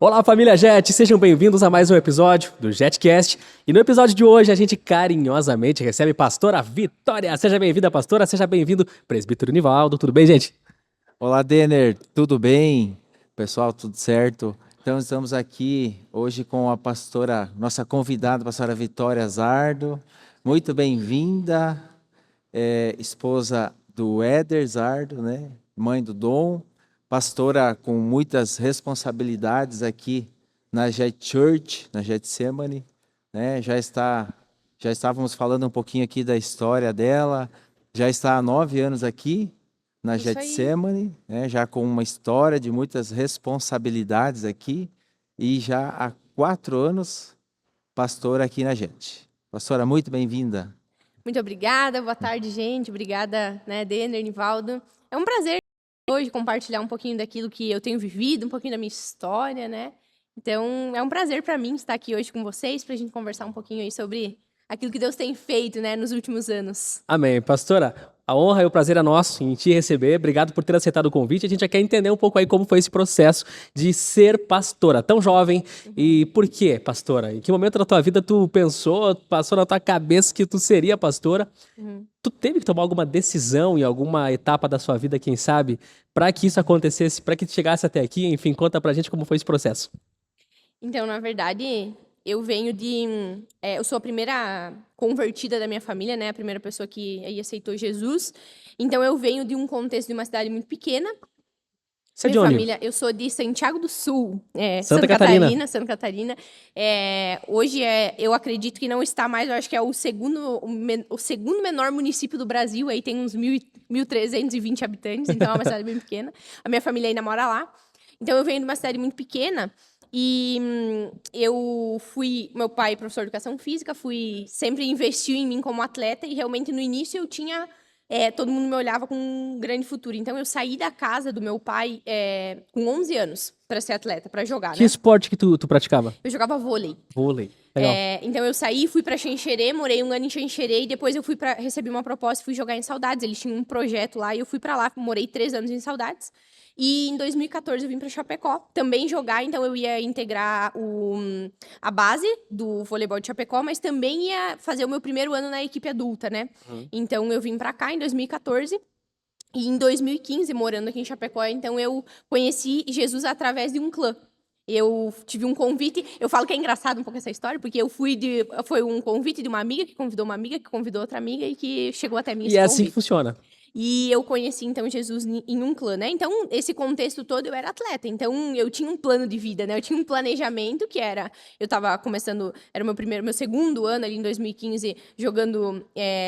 Olá, família Jet! Sejam bem-vindos a mais um episódio do JetCast. E no episódio de hoje, a gente carinhosamente recebe pastora Vitória. Seja bem-vinda, pastora. Seja bem-vindo, presbítero Nivaldo. Tudo bem, gente? Olá, Denner, tudo bem? Pessoal, tudo certo? Então, estamos aqui hoje com a pastora, nossa convidada, a pastora Vitória Zardo. Muito bem-vinda, esposa do Éder Zardo, né? Mãe do Dom, pastora com muitas responsabilidades aqui na Jet Church, na Getsemane, né? Já estávamos falando um pouquinho aqui da história dela, já está há 9 anos aqui na Isso aí. Getsemane, né, já com uma história de muitas responsabilidades aqui, e já há 4 anos pastora aqui na Gente. Pastora, muito bem-vinda. Muito obrigada, boa tarde, gente. Obrigada, né, Denner, Nivaldo. É um prazer hoje compartilhar um pouquinho daquilo que eu tenho vivido, um pouquinho da minha história, né? Então, é um prazer para mim estar aqui hoje com vocês, para a gente conversar um pouquinho aí sobre aquilo que Deus tem feito, né, nos últimos anos. Amém. Pastora, a honra e o prazer é nosso em te receber. Obrigado por ter aceitado o convite. A gente já quer entender um pouco aí como foi esse processo de ser pastora, tão jovem. E por quê, pastora? Em que momento da tua vida tu pensou, passou na tua cabeça que tu seria pastora? Tu teve que tomar alguma decisão em alguma etapa da sua vida, quem sabe, para que isso acontecesse, para que tu chegasse até aqui? Enfim, conta pra gente como foi esse processo. Então, na verdade, eu venho de... eu sou a primeira convertida da minha família, né? A primeira pessoa que aí aceitou Jesus. Então, eu venho de um contexto de uma cidade muito pequena. Você é de Minha onde? família, eu sou de Santiago do Sul, Santa Catarina. Santa Catarina. Hoje, eu acredito que não está mais, eu acho que é o segundo menor município do Brasil, aí tem uns 1.320 habitantes, então é uma cidade bem pequena. A minha família ainda mora lá. Então, eu venho de uma cidade muito pequena e meu pai é professor de educação física, sempre investiu em mim como atleta e realmente no início eu tinha... todo mundo me olhava com um grande futuro. Então, eu saí da casa do meu pai com 11 anos para ser atleta, para jogar, Que né? esporte que tu praticava? Eu jogava vôlei. Vôlei. Legal. Então, eu saí, fui para Xanxerê, morei um ano em Xanxerê e depois eu recebi uma proposta e fui jogar em Saudades. Eles tinham um projeto lá e eu fui para lá, morei 3 anos em Saudades. E em 2014 eu vim para Chapecó também jogar, então eu ia integrar a base do voleibol de Chapecó, mas também ia fazer o meu primeiro ano na equipe adulta, né? Então eu vim para cá em 2014 e em 2015, morando aqui em Chapecó, então eu conheci Jesus através de um clã. Eu tive um convite, eu falo que é engraçado um pouco essa história, porque foi um convite de uma amiga que convidou uma amiga, que convidou outra amiga e que chegou até mim E esse é assim que convite. funciona. E eu conheci, então, Jesus em um clã, né? Então, esse contexto todo, eu era atleta. Então, eu tinha um plano de vida, né? Eu tinha um planejamento que era... Eu estava começando... Era o meu segundo ano ali em 2015, jogando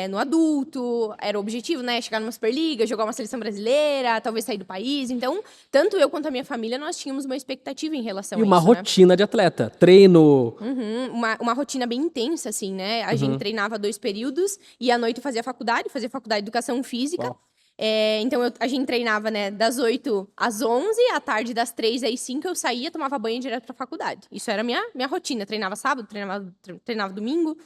no adulto. Era o objetivo, né? Chegar numa Superliga, jogar uma seleção brasileira, talvez sair do país. Então, tanto eu quanto a minha família, nós tínhamos uma expectativa em relação E a uma isso, né? rotina de atleta. Treino. Uma rotina bem intensa, assim, né? A gente treinava 2 períodos e à noite fazia faculdade de Educação Física. Uau. Então, a gente treinava, né, das 8 às 11, à tarde das 3 às 5 eu saía, tomava banho direto pra faculdade. Isso era a minha rotina. Treinava sábado, treinava domingo.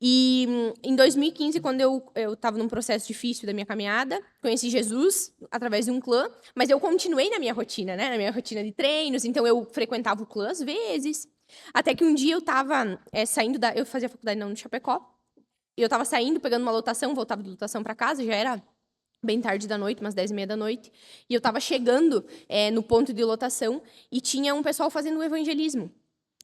E em 2015, quando eu estava num processo difícil da minha caminhada, conheci Jesus através de um clã, mas eu continuei na minha rotina, né? Na minha rotina de treinos, então eu frequentava o clã às vezes. Até que um dia eu estava saindo eu fazia faculdade no Chapecó, e eu estava saindo, pegando uma lotação, voltava de lotação para casa, já era bem tarde da noite, umas 10h30 da noite, e eu estava chegando no ponto de lotação e tinha um pessoal fazendo um evangelismo.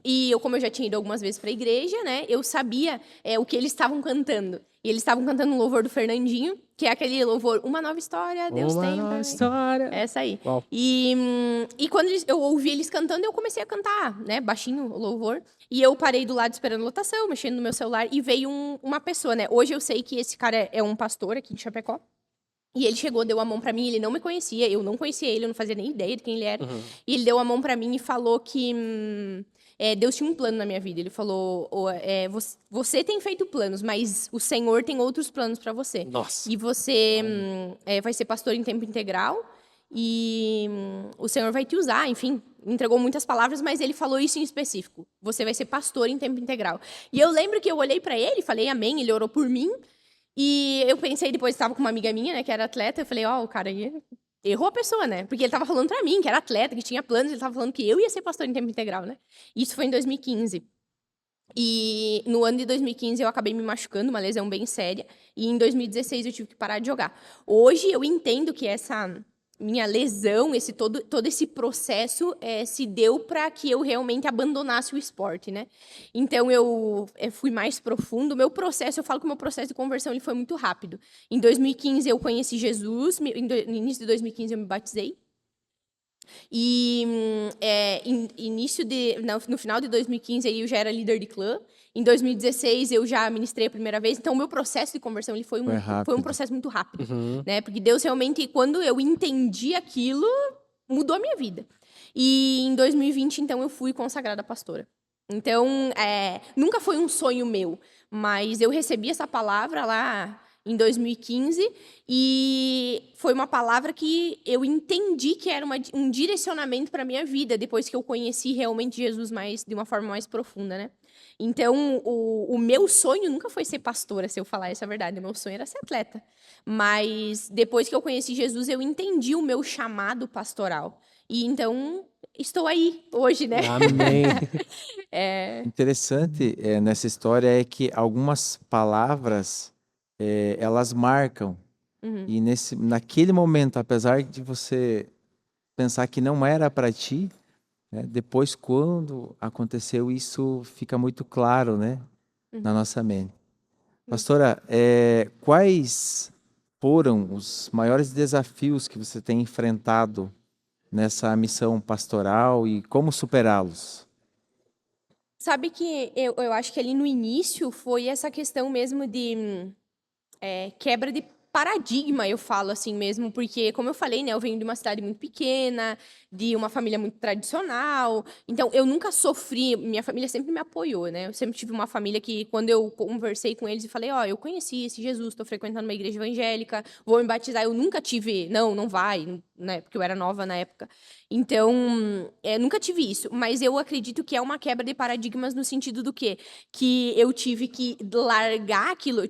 E como eu já tinha ido algumas vezes para a igreja, né, eu sabia o que eles estavam cantando. E eles estavam cantando um louvor do Fernandinho, que é aquele louvor, Uma Nova História, Deus Uma tem nova pra mim. história. Essa aí. Uau. E quando eu ouvi eles cantando, eu comecei a cantar, né, baixinho o louvor. E eu parei do lado esperando lotação, mexendo no meu celular, e veio uma pessoa, né. Hoje eu sei que esse cara é um pastor aqui de Chapecó. E ele chegou, deu a mão pra mim, ele não me conhecia, eu não conhecia ele, eu não fazia nem ideia de quem ele era. E ele deu a mão pra mim e falou que Deus tinha um plano na minha vida. Ele falou, você tem feito planos, mas o Senhor tem outros planos pra você. Nossa. E você vai ser pastor em tempo integral e o Senhor vai te usar, enfim. Entregou muitas palavras, mas ele falou isso em específico. Você vai ser pastor em tempo integral. E eu lembro que eu olhei pra ele, falei amém, ele orou por mim. E eu pensei, depois estava com uma amiga minha, né, que era atleta, eu falei, o cara aí Errou a pessoa, né? Porque ele tava falando pra mim, que era atleta, que tinha planos, ele tava falando que eu ia ser pastor em tempo integral, né? Isso foi em 2015. E no ano de 2015 eu acabei me machucando, uma lesão bem séria, e em 2016 eu tive que parar de jogar. Hoje eu entendo que essa minha lesão, todo esse processo se deu para que eu realmente abandonasse o esporte, né? Então eu fui mais profundo. Eu falo que o meu processo de conversão ele foi muito rápido. Em 2015 eu conheci Jesus, no início de 2015 eu me batizei. E no final de 2015 aí eu já era líder de clã. Em 2016 eu já ministrei a primeira vez. Então o meu processo de conversão ele foi um rápido. processo muito rápido, Uhum. né? Porque Deus realmente, quando eu entendi aquilo, mudou a minha vida. E em 2020 então eu fui consagrada pastora. Então nunca foi um sonho meu, mas eu recebi essa palavra lá em 2015 e foi uma palavra que eu entendi que era um direcionamento para minha vida depois que eu conheci realmente Jesus de uma forma mais profunda, né? Então, o meu sonho nunca foi ser pastora, se eu falar essa verdade. O meu sonho era ser atleta. Mas depois que eu conheci Jesus, eu entendi o meu chamado pastoral. E então, estou aí hoje, né? Amém. Interessante nessa história é que algumas palavras elas marcam. Uhum. E naquele momento, apesar de você pensar que não era para ti, né, depois, quando aconteceu, isso fica muito claro, né, na nossa mente. Pastora, quais foram os maiores desafios que você tem enfrentado nessa missão pastoral e como superá-los? Sabe que eu acho que ali no início foi essa questão mesmo de quebra de paradigma, eu falo assim mesmo, porque, como eu falei, né, eu venho de uma cidade muito pequena, de uma família muito tradicional, então eu nunca sofri, minha família sempre me apoiou, né, eu sempre tive uma família que, quando eu conversei com eles e falei, ó, eu conheci esse Jesus, estou frequentando uma igreja evangélica, vou me batizar, eu nunca tive, não vai, né, porque eu era nova na época, então, nunca tive isso, mas eu acredito que é uma quebra de paradigmas no sentido do quê? Que eu tive que largar aquilo,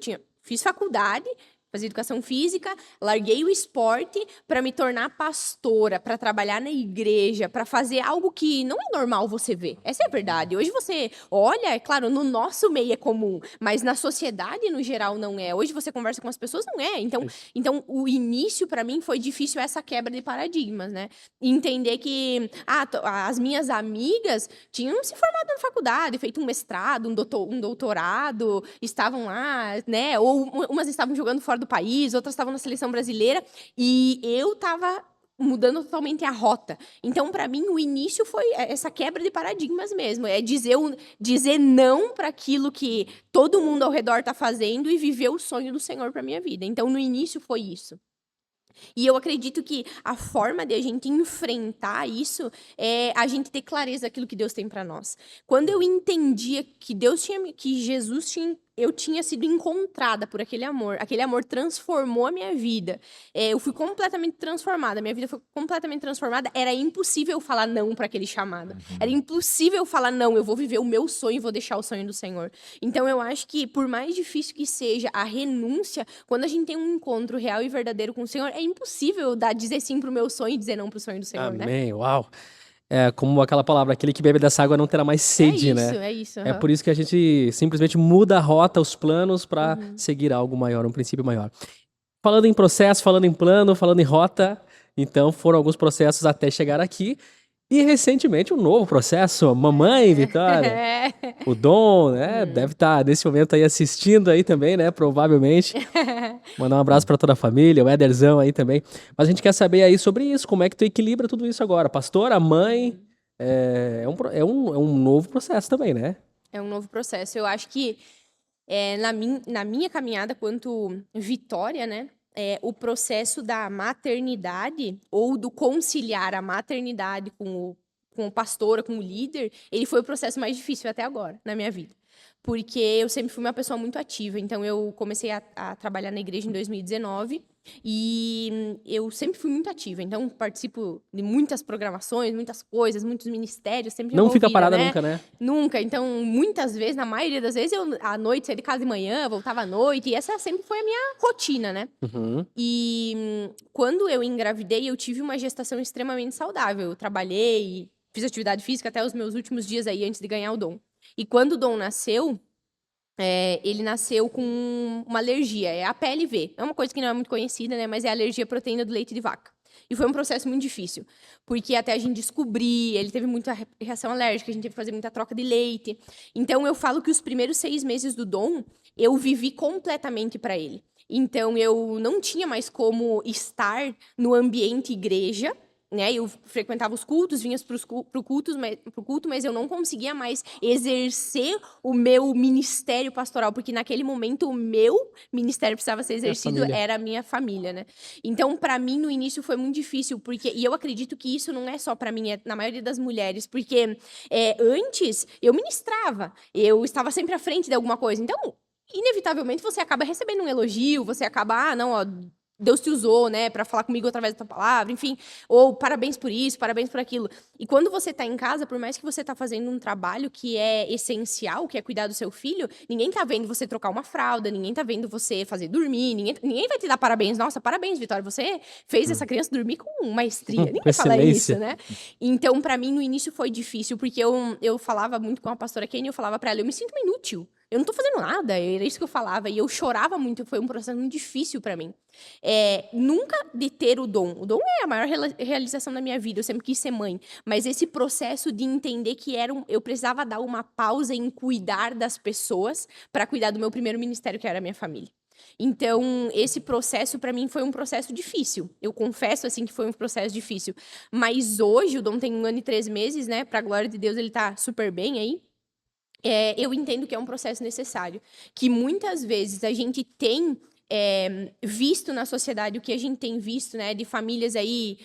fiz faculdade, fazia educação física, larguei o esporte para me tornar pastora, para trabalhar na igreja, para fazer algo que não é normal você ver. Essa é a verdade. Hoje você olha, é claro, no nosso meio é comum, mas na sociedade no geral não é. Hoje você conversa com as pessoas, não é. Então o início para mim foi difícil essa quebra de paradigmas, né? Entender que as minhas amigas tinham se formado na faculdade, feito um mestrado, um doutorado, estavam lá, né? Ou umas estavam jogando fora do país, outras estavam na seleção brasileira, e eu estava mudando totalmente a rota. Então, para mim, o início foi essa quebra de paradigmas mesmo. É dizer não para aquilo que todo mundo ao redor está fazendo e viver o sonho do Senhor para minha vida. Então, no início foi isso. E eu acredito que a forma de a gente enfrentar isso é a gente ter clareza daquilo que Deus tem para nós. Quando eu entendia que eu tinha sido encontrada por aquele amor transformou a minha vida. Eu fui completamente transformada, minha vida foi completamente transformada. Era impossível falar não para aquele chamado. Era impossível falar não, eu vou viver o meu sonho e vou deixar o sonho do Senhor. Então eu acho que por mais difícil que seja a renúncia, quando a gente tem um encontro real e verdadeiro com o Senhor, é impossível dizer sim pro meu sonho e dizer não pro sonho do Senhor, né? Amém. Uau. É como aquela palavra, aquele que bebe dessa água não terá mais sede, né? É isso. É por isso que a gente simplesmente muda a rota, os planos para seguir algo maior, um princípio maior. Falando em processo, falando em plano, falando em rota, então foram alguns processos até chegar aqui. E recentemente um novo processo, Mamãe Vitória, o Dom, né? Deve estar nesse momento aí assistindo aí também, né? Provavelmente. Mandar um abraço para toda a família, o Ederzão aí também. Mas a gente quer saber aí sobre isso, como é que tu equilibra tudo isso agora? Pastora, mãe, é um novo processo também, né? É um novo processo. Eu acho que na minha caminhada quanto Vitória, né? O processo da maternidade ou do conciliar a maternidade com o pastora, com o líder, ele foi o processo mais difícil até agora na minha vida. Porque eu sempre fui uma pessoa muito ativa. Então, eu comecei a trabalhar na igreja em 2019 e eu sempre fui muito ativa. Então, participo de muitas programações, muitas coisas, muitos ministérios, sempre Não fica envolvida, parada né? nunca, né? Nunca. Então, muitas vezes, na maioria das vezes, eu à noite saía de casa de manhã, voltava à noite. E essa sempre foi a minha rotina, né? Uhum. E quando eu engravidei, eu tive uma gestação extremamente saudável. Eu trabalhei, fiz atividade física até os meus últimos dias aí, antes de ganhar o Dom. E quando o Dom nasceu, ele nasceu com uma alergia, é a PLV. É uma coisa que não é muito conhecida, né? Mas é a alergia à proteína do leite de vaca. E foi um processo muito difícil, porque até a gente descobrir, ele teve muita reação alérgica, a gente teve que fazer muita troca de leite. Então, eu falo que os primeiros 6 meses do Dom, eu vivi completamente para ele. Então, eu não tinha mais como estar no ambiente igreja, né? Eu frequentava os cultos, vinha pro culto, mas eu não conseguia mais exercer o meu ministério pastoral, porque naquele momento o meu ministério precisava ser exercido, família. era a minha família, né? Então, para mim, no início foi muito difícil, e eu acredito que isso não é só para mim, é na maioria das mulheres, porque antes eu ministrava, eu estava sempre à frente de alguma coisa, então, inevitavelmente, você acaba recebendo um elogio, você acaba, não, ó, Deus te usou, né, para falar comigo através da tua palavra, enfim, ou parabéns por isso, parabéns por aquilo. E quando você tá em casa, por mais que você tá fazendo um trabalho que é essencial, que é cuidar do seu filho, ninguém tá vendo você trocar uma fralda, ninguém tá vendo você fazer dormir, ninguém vai te dar parabéns. Nossa, parabéns, Vitória, você fez essa criança dormir com maestria. Ninguém fala excelência. isso, né? Então, para mim, no início foi difícil, porque eu falava muito com a pastora Kenny, eu falava para ela, eu me sinto uma inútil. Eu não tô fazendo nada, era isso que eu falava. E eu chorava muito, foi um processo muito difícil para mim. Nunca de ter o dom. O dom é a maior realização da minha vida, eu sempre quis ser mãe. Mas esse processo de entender que eu precisava dar uma pausa em cuidar das pessoas para cuidar do meu primeiro ministério, que era a minha família. Então, esse processo, para mim, foi um processo difícil. Eu confesso, assim, que foi um processo difícil. Mas hoje, o Dom tem 1 ano e 3 meses, né? Pra glória de Deus, ele tá super bem aí. Eu entendo que é um processo necessário, que muitas vezes a gente tem visto na sociedade o que a gente tem visto, né, de famílias aí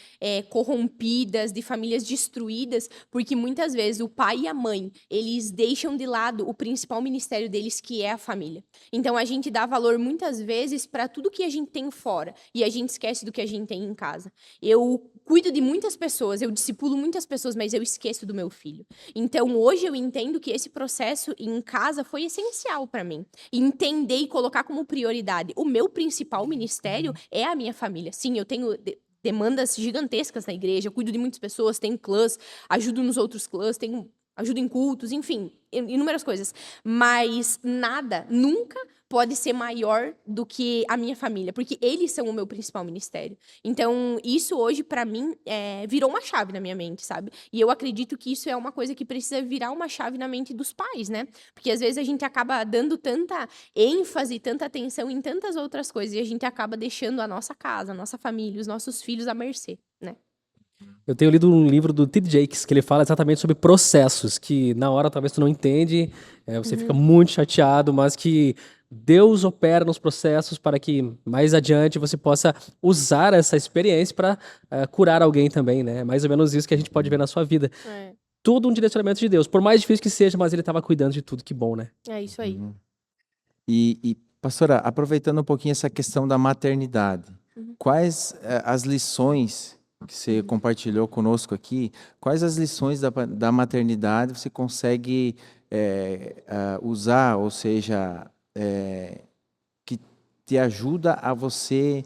corrompidas, de famílias destruídas, porque muitas vezes o pai e a mãe, eles deixam de lado o principal ministério deles, que é a família. Então, a gente dá valor muitas vezes para tudo que a gente tem fora, e a gente esquece do que a gente tem em casa. Eu cuido de muitas pessoas, eu discipulo muitas pessoas, mas eu esqueço do meu filho. Então, hoje eu entendo que esse processo em casa foi essencial para mim. Entender e colocar como prioridade o meu principal ministério é a minha família. Sim, eu tenho demandas gigantescas na igreja, eu cuido de muitas pessoas, tenho clãs, ajudo nos outros clãs, ajudo em cultos, enfim, inúmeras coisas. Mas nada, nunca pode ser maior do que a minha família, porque eles são o meu principal ministério. Então, isso hoje, para mim, virou uma chave na minha mente, sabe? E eu acredito que isso é uma coisa que precisa virar uma chave na mente dos pais, né? Porque às vezes a gente acaba dando tanta ênfase, tanta atenção em tantas outras coisas, e a gente acaba deixando a nossa casa, a nossa família, os nossos filhos à mercê, né? Eu tenho lido um livro do T.D. Jakes, que ele fala exatamente sobre processos, que na hora talvez tu não entende, você fica muito chateado, mas que Deus opera nos processos para que mais adiante você possa usar essa experiência para curar alguém também, né? É mais ou menos isso que a gente pode ver na sua vida. Tudo um direcionamento de Deus, por mais difícil que seja, mas ele estava cuidando de tudo, que bom, né? É isso aí. E, pastora, aproveitando um pouquinho essa questão da maternidade, quais as lições que você compartilhou conosco aqui, quais as lições da maternidade você consegue usar, ou seja, que te ajuda a você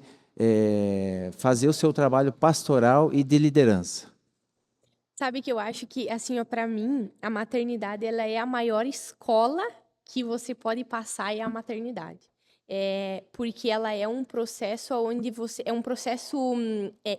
fazer o seu trabalho pastoral e de liderança? Sabe que eu acho que, assim, ó, para mim, a maternidade, ela é a maior escola que você pode passar, é a maternidade. Porque ela é um processo onde você... É um processo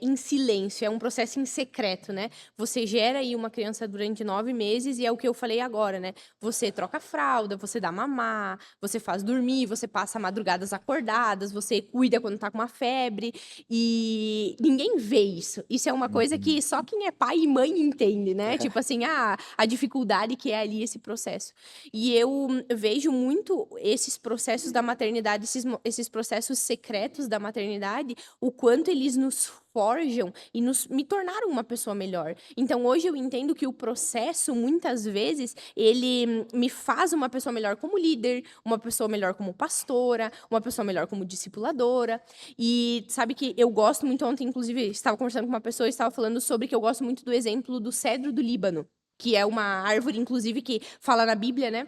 em silêncio, é um processo em secreto, né? Você gera aí uma criança durante 9 meses e é o que eu falei agora, né? Você troca a fralda, você dá mamar, você faz dormir, você passa madrugadas acordadas, você cuida quando tá com uma febre e ninguém vê isso. Isso é uma coisa que só quem é pai e mãe entende, né? Tipo assim, a dificuldade que é ali esse processo. E eu vejo muito esses processos da maternidade verdade, esses processos secretos da maternidade, o quanto eles nos forjam e me tornaram uma pessoa melhor. Então, hoje eu entendo que o processo, muitas vezes, ele me faz uma pessoa melhor como líder, uma pessoa melhor como pastora, uma pessoa melhor como discipuladora. E sabe que eu gosto muito, ontem, inclusive, estava conversando com uma pessoa e estava falando sobre que eu gosto muito do exemplo do cedro do Líbano, que é uma árvore, inclusive, que fala na Bíblia, né?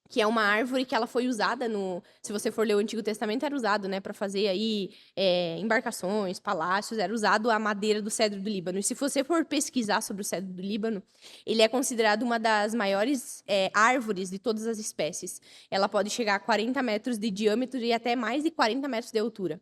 Que é uma árvore que ela foi usada se você for ler o Antigo Testamento, era usado, né, para fazer aí embarcações, palácios, era usado a madeira do cedro do Líbano. E se você for pesquisar sobre o cedro do Líbano, ele é considerado uma das maiores árvores de todas as espécies. Ela pode chegar a 40 metros de diâmetro e até mais de 40 metros de altura.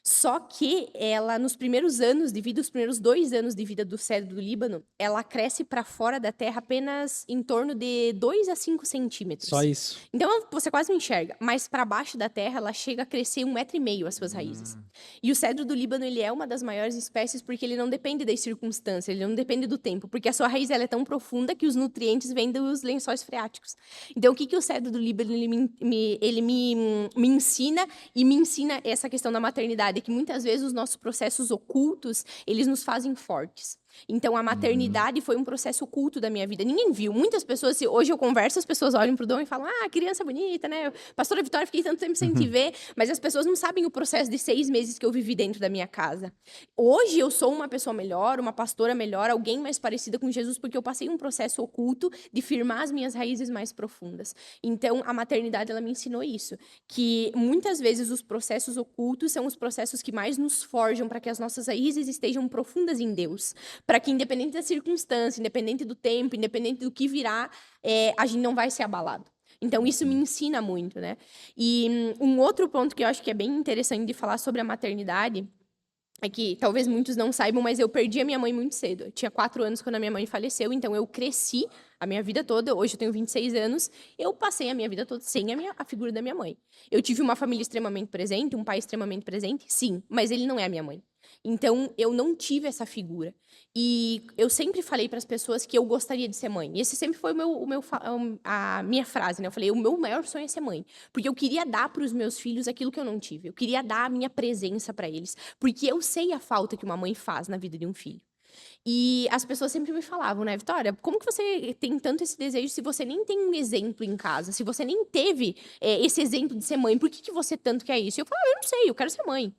Só que ela, nos primeiros anos de vida, os primeiros 2 anos de vida do cedro do Líbano, ela cresce para fora da terra apenas em torno de 2 a 5 centímetros. Só isso. Então, você quase não enxerga. Mas para baixo da terra, ela chega a crescer 1,5 metro as suas raízes. E o cedro do Líbano, ele é uma das maiores espécies porque ele não depende das circunstâncias, ele não depende do tempo. Porque a sua raiz ela é tão profunda que os nutrientes vêm dos lençóis freáticos. Então, o que o cedro do Líbano ele me ensina e me ensina essa questão da maternidade, que muitas vezes os nossos processos ocultos, eles nos fazem fortes. Então, a maternidade foi um processo oculto da minha vida. Ninguém viu. Muitas pessoas, se hoje eu converso, as pessoas olham pro Dom e falam, criança bonita, né? Pastora Vitória, fiquei tanto tempo sem te ver. Mas as pessoas não sabem o processo de 6 meses que eu vivi dentro da minha casa. Hoje eu sou uma pessoa melhor, uma pastora melhor, alguém mais parecida com Jesus, porque eu passei um processo oculto de firmar as minhas raízes mais profundas. Então, a maternidade, ela me ensinou isso. Que muitas vezes os processos ocultos são os processos que mais nos forjam para que as nossas raízes estejam profundas em Deus. Para que, independente da circunstância, independente do tempo, independente do que virá, a gente não vai ser abalado. Então, isso me ensina muito, né? E um outro ponto que eu acho que é bem interessante de falar sobre a maternidade é que talvez muitos não saibam, mas eu perdi a minha mãe muito cedo. Eu tinha 4 anos quando a minha mãe faleceu, então eu cresci a minha vida toda. Hoje eu tenho 26 anos. Eu passei a minha vida toda sem a figura da minha mãe. Eu tive uma família extremamente presente, um pai extremamente presente, sim, mas ele não é a minha mãe. Então, eu não tive essa figura. E eu sempre falei para as pessoas que eu gostaria de ser mãe. Esse sempre foi a minha frase, né? Eu falei, o meu maior sonho é ser mãe. Porque eu queria dar para os meus filhos aquilo que eu não tive. Eu queria dar a minha presença para eles. Porque eu sei a falta que uma mãe faz na vida de um filho. E as pessoas sempre me falavam, né, Vitória, como que você tem tanto esse desejo se você nem tem um exemplo em casa? Se você nem teve esse exemplo de ser mãe, por que você tanto quer isso? E eu falava, eu não sei, eu quero ser mãe.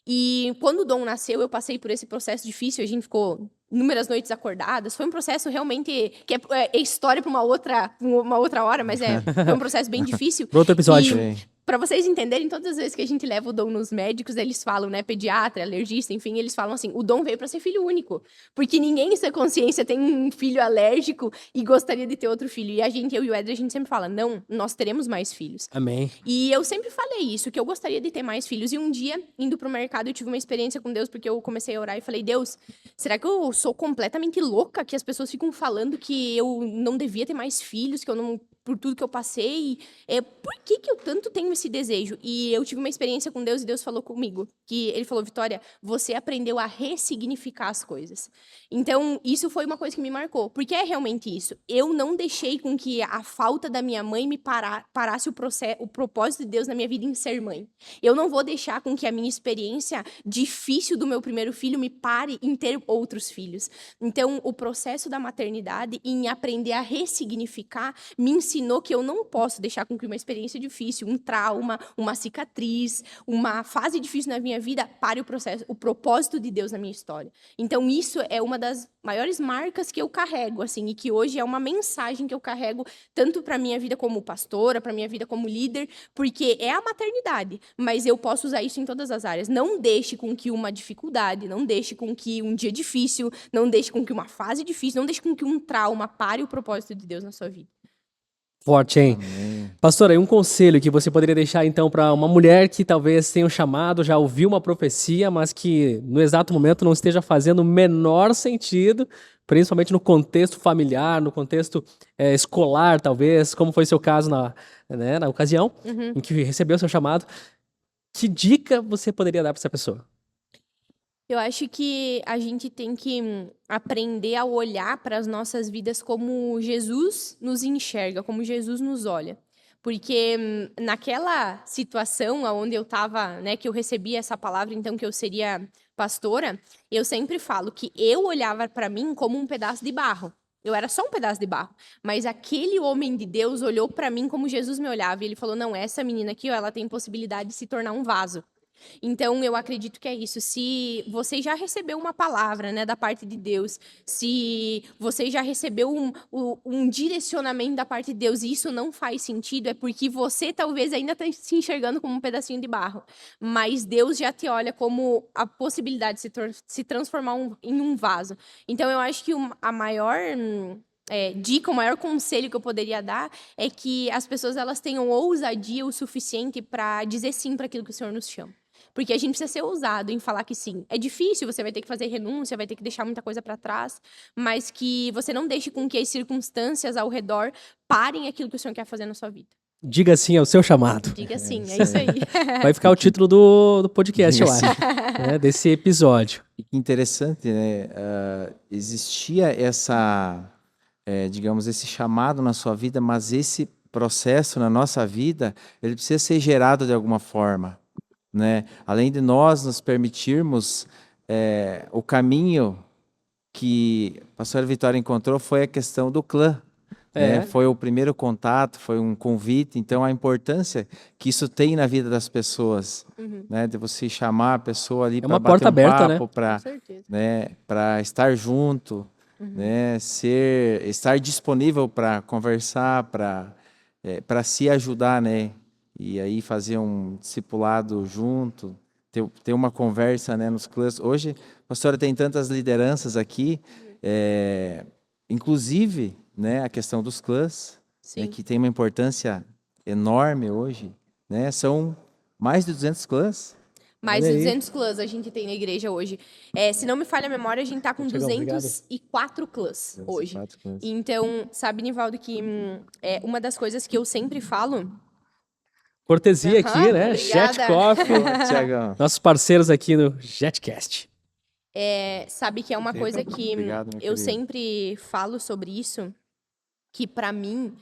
E quando o Dom nasceu, eu passei por esse processo difícil, a gente ficou inúmeras noites acordadas. Foi um processo realmente que é história para uma outra hora, mas foi um processo bem difícil. Para outro episódio. Para vocês entenderem, todas as vezes que a gente leva o Dom nos médicos, eles falam, né, pediatra, alergista, enfim, eles falam assim, o Dom veio para ser filho único, porque ninguém em sua consciência tem um filho alérgico e gostaria de ter outro filho. E eu e o Éder, a gente sempre fala, não, nós teremos mais filhos. Amém. E eu sempre falei isso, que eu gostaria de ter mais filhos. E um dia, indo pro mercado, eu tive uma experiência com Deus, porque eu comecei a orar e falei, Deus, será que eu sou completamente louca? Que as pessoas ficam falando que eu não devia ter mais filhos, que eu não... por tudo que eu passei, por que eu tanto tenho esse desejo? E eu tive uma experiência com Deus e Deus falou comigo, que ele falou, Vitória, você aprendeu a ressignificar as coisas. Então, isso foi uma coisa que me marcou, porque é realmente isso. Eu não deixei com que a falta da minha mãe me parasse o propósito de Deus na minha vida em ser mãe. Eu não vou deixar com que a minha experiência difícil do meu primeiro filho me pare em ter outros filhos. Então, o processo da maternidade, em aprender a ressignificar, me ensinou que eu não posso deixar com que uma experiência difícil, um trauma, uma cicatriz, uma fase difícil na minha vida pare o propósito de Deus na minha história. Então, isso é uma das maiores marcas que eu carrego, assim, e que hoje é uma mensagem que eu carrego tanto para minha vida como pastora, para minha vida como líder, porque é a maternidade, mas eu posso usar isso em todas as áreas. Não deixe com que uma dificuldade, não deixe com que um dia difícil, não deixe com que uma fase difícil, não deixe com que um trauma pare o propósito de Deus na sua vida. Forte, hein? Amém. Pastora, um conselho que você poderia deixar, então, para uma mulher que talvez tenha um chamado, já ouviu uma profecia, mas que no exato momento não esteja fazendo o menor sentido, principalmente no contexto familiar, no contexto escolar, talvez, como foi seu caso na ocasião em que recebeu seu chamado. Que dica você poderia dar para essa pessoa? Eu acho que a gente tem que aprender a olhar para as nossas vidas como Jesus nos enxerga, como Jesus nos olha. Porque naquela situação onde eu estava, né, que eu recebi essa palavra, então, que eu seria pastora, eu sempre falo que eu olhava para mim como um pedaço de barro. Eu era só um pedaço de barro. Mas aquele homem de Deus olhou para mim como Jesus me olhava. E ele falou, não, essa menina aqui, ó, ela tem possibilidade de se tornar um vaso. Então, eu acredito que é isso. Se você já recebeu uma palavra, né, da parte de Deus, se você já recebeu um direcionamento da parte de Deus e isso não faz sentido, é porque você talvez ainda está se enxergando como um pedacinho de barro. Mas Deus já te olha como a possibilidade de se transformar em um vaso. Então, eu acho que a maior... dica, o maior conselho que eu poderia dar é que as pessoas elas tenham ousadia o suficiente para dizer sim para aquilo que o Senhor nos chama. Porque a gente precisa ser ousado em falar que sim. É difícil, você vai ter que fazer renúncia, vai ter que deixar muita coisa para trás, mas que você não deixe com que as circunstâncias ao redor parem aquilo que o Senhor quer fazer na sua vida. Diga sim ao seu chamado. Diga sim, é isso aí. Vai ficar o título do podcast, eu acho, né, desse episódio. E que interessante, né? Existia digamos, esse chamado na sua vida, mas esse processo na nossa vida, ele precisa ser gerado de alguma forma, né? Além de nós nos permitirmos, o caminho que a pastora Vitória encontrou foi a questão do clã. Né? Foi o primeiro contato, foi um convite, então a importância que isso tem na vida das pessoas, né? De você chamar a pessoa ali para bater um papo, para estar junto, né? Estar disponível para conversar, para se ajudar, né? E aí fazer um discipulado junto, ter uma conversa, né, nos clãs. Hoje, a pastora tem tantas lideranças aqui, inclusive, né, a questão dos clãs, né, que tem uma importância enorme hoje, né? São mais de 200 clãs. Mais de 200 clãs a gente tem na igreja hoje. Se não me falha a memória, a gente tá com 204 clãs hoje. Então, sabe, Nivaldo, que uma das coisas que eu sempre falo... Cortesia aqui, né? Jet Coffee. Nossos parceiros aqui no JetCast. Sabe que é uma coisa que eu sempre falo sobre isso, que pra mim,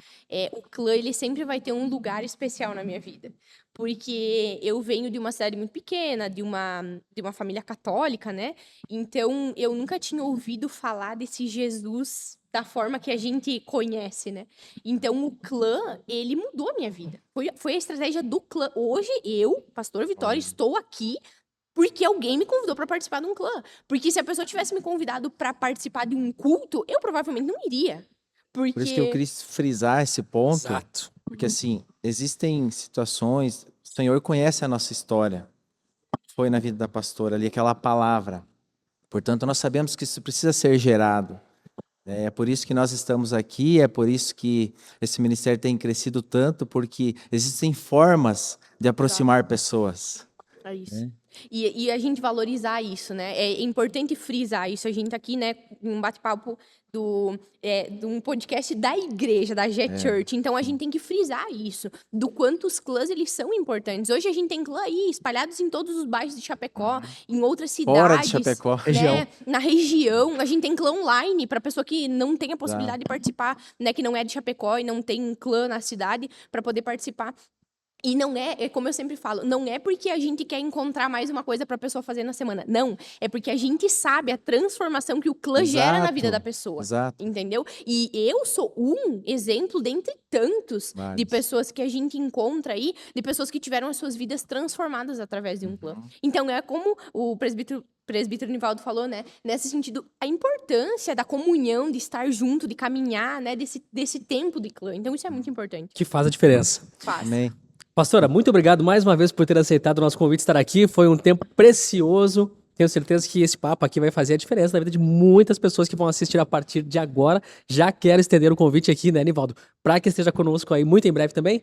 o clã ele sempre vai ter um lugar especial na minha vida. Porque eu venho de uma cidade muito pequena, de uma família católica, né? Então, eu nunca tinha ouvido falar desse Jesus da forma que a gente conhece, né? Então, o clã, ele mudou a minha vida. Foi a estratégia do clã. Hoje, eu, pastor Vitória, estou aqui porque alguém me convidou para participar de um clã. Porque se a pessoa tivesse me convidado para participar de um culto, eu provavelmente não iria. Por isso que eu quis frisar esse ponto. Exato. Porque, assim, existem situações... O Senhor conhece a nossa história. Foi na vida da pastora ali, aquela palavra. Portanto, nós sabemos que isso precisa ser gerado. É por isso que nós estamos aqui, é por isso que esse ministério tem crescido tanto, porque existem formas de aproximar pessoas. É isso. E a gente valorizar isso, né? É importante frisar isso. A gente aqui, né, num bate-papo de um podcast da igreja, da Jet Church. Então, a gente tem que frisar isso, do quanto os clãs, eles são importantes. Hoje, a gente tem clã aí, espalhados em todos os bairros de Chapecó, em outras cidades. Fora de Chapecó. Né, na região. A gente tem clã online, para pessoa que não tem a possibilidade de participar, né, que não é de Chapecó e não tem clã na cidade, para poder participar. E não como eu sempre falo, não é porque a gente quer encontrar mais uma coisa para a pessoa fazer na semana. Não, é porque a gente sabe a transformação que o clã gera na vida da pessoa. Exato. Entendeu? E eu sou um exemplo dentre tantos de pessoas que a gente encontra aí, de pessoas que tiveram as suas vidas transformadas através de um clã. Então, é como o presbítero Nivaldo falou, né? Nesse sentido, a importância da comunhão, de estar junto, de caminhar, né? Desse tempo de clã. Então, isso é muito importante. Que faz a diferença. Faz. Amém. Pastora, muito obrigado mais uma vez por ter aceitado o nosso convite, estar aqui. Foi um tempo precioso. Tenho certeza que esse papo aqui vai fazer a diferença na vida de muitas pessoas que vão assistir a partir de agora. Já quero estender o convite aqui, né, Nivaldo? Para que esteja conosco aí muito em breve também.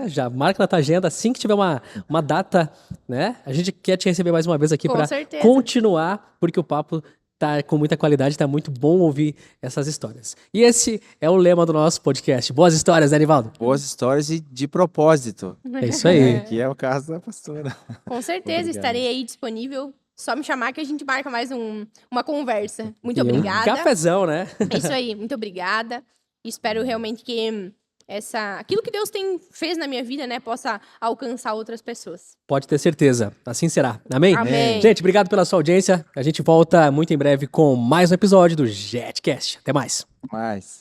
Já marca na tua agenda, assim que tiver uma data, né? A gente quer te receber mais uma vez aqui para continuar, porque o papo tá com muita qualidade, tá muito bom ouvir essas histórias. E esse é o lema do nosso podcast. Boas histórias, né, Nivaldo? Boas histórias e de propósito. É isso aí. Que é o caso da pastora. Com certeza, estarei aí disponível. Só me chamar que a gente marca mais uma conversa. Muito obrigada. Um cafezão, né? É isso aí, muito obrigada. Espero realmente que aquilo que Deus fez na minha vida, né, possa alcançar outras pessoas. Pode ter certeza. Assim será. Amém? Amém. Gente, obrigado pela sua audiência. A gente volta muito em breve com mais um episódio do JetCast. Até mais. Mais.